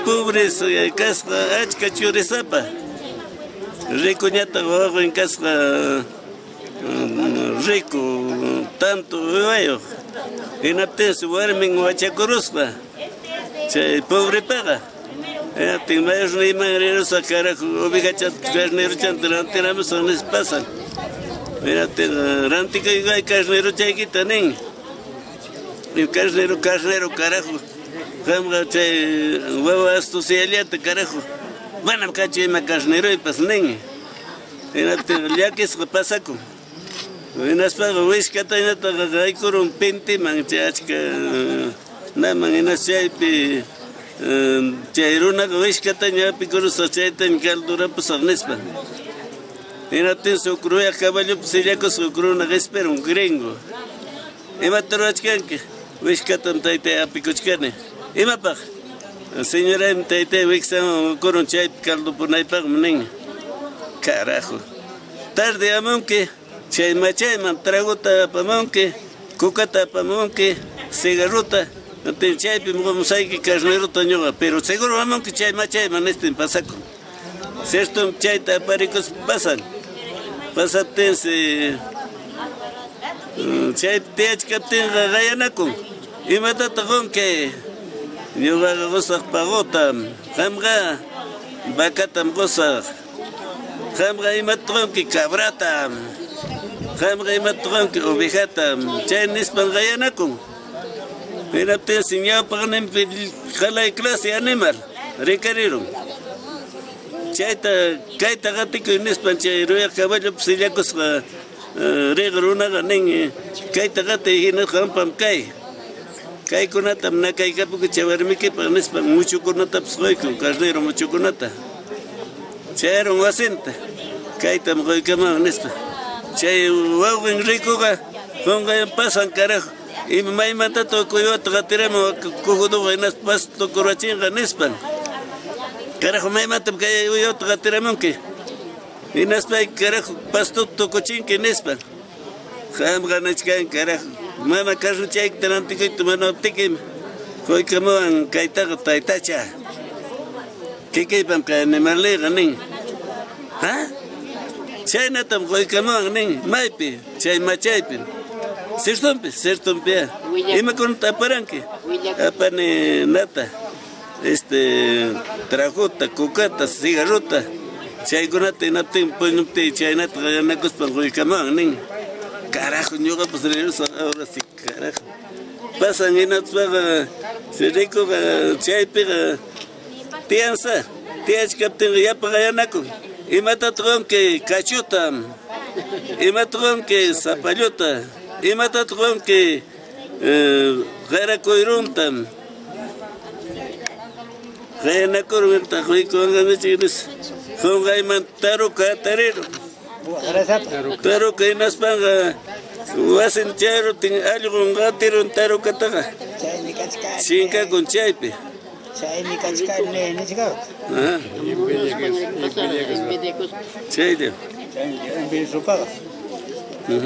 pobres casca achka churisapa. Rico ñata wawa en casca rico tanto vivayo. Inapten su warmin huachacorospa. Chay pobre paga. Tin mayos ni mangueros a carajo, obligacha carnero chantelante ramos son les pasan. Mira, rantica y gay carnero chaquita nen. El carnero carajo. Jamga chay huevo esto se aliate carajo. Bueno, caché ma carnero y pas nen. Mira, ya que se pasa con. Venas paga wish katainata gay corun pente manchachka. Na mangena chaypi chayruna wish kataña picorus chaytan caldura pues arnespa. Inaten socruya caballo pues ya que socruna espera un gringo. Ema torachkanke wish katan taite apicochkane. Ema pag. Señora taite wixan corun chay caldo por naipag mnen. Carajo. Tarde amonque chay man tragota pamonque, cucata pamonque, cigarrota. No te chay vamos a que carnero toñoga, pero seguro vamos que chay man este en pasaco. Cierto chay taparicos pasan. Pasatense chay teach capten rayanaco. Y mata con que yo va a gozar pagota, jamga, bacatam goza, jamga y matron que cabrata. Jamga y matron que ovejata, chay nispan rayanaco. Mira, te enseñaba para la clase animal, requerieron. Chaita, caita gatico y nespancha, roya caballo, pues ya cosa regruna ganen, caita gata y no jampam kai. Kai conatam, na kai capo que chavarmique para nespan, mucho conata, pues con carnero, mucho conata. Charon asenta, caita mojoi cama, nespa. Chay, wow, en rico, ponga en pasan carajo. Y me mata todo coyote, gatiremo, cojudo, buenas pasto, corachín, ganespan. Carajo, me mata porque yo te gatiremo que. Y naspa, carajo, pasto, tocochín, que nespan. Jam ganachkan, carajo. Mama, carro, chay, telantico y tu mano optiquim. Hoy como en caitago, taitacha. ¿Qué pam, que animale, ganen? ¿Ah? Chay natam, hoy como en maipi, chay machaipi. Cierto, y me conta paranque, apane nata, trajota, cucata, cigarrota, chay conate, nate, pues no te chay nata, ganacos para el camán, nen. Carajo, yo pues ahora sí, carajo. Pasan en la se rico, chay pega, tianza, tiach capten, ya para ganaco, y mata tronque, cachuta, y mata tronque, zapallota. Y mata con que gara coiruntam. Gana corunta, con ganas chiles. Con gaiman taro catarero. Taro que nas panga. Wasen charo, tin algo con gatero un taro cataga. Chinca con chaipe. Chay ni kachka ni chica. Ah. Chay de. Chay en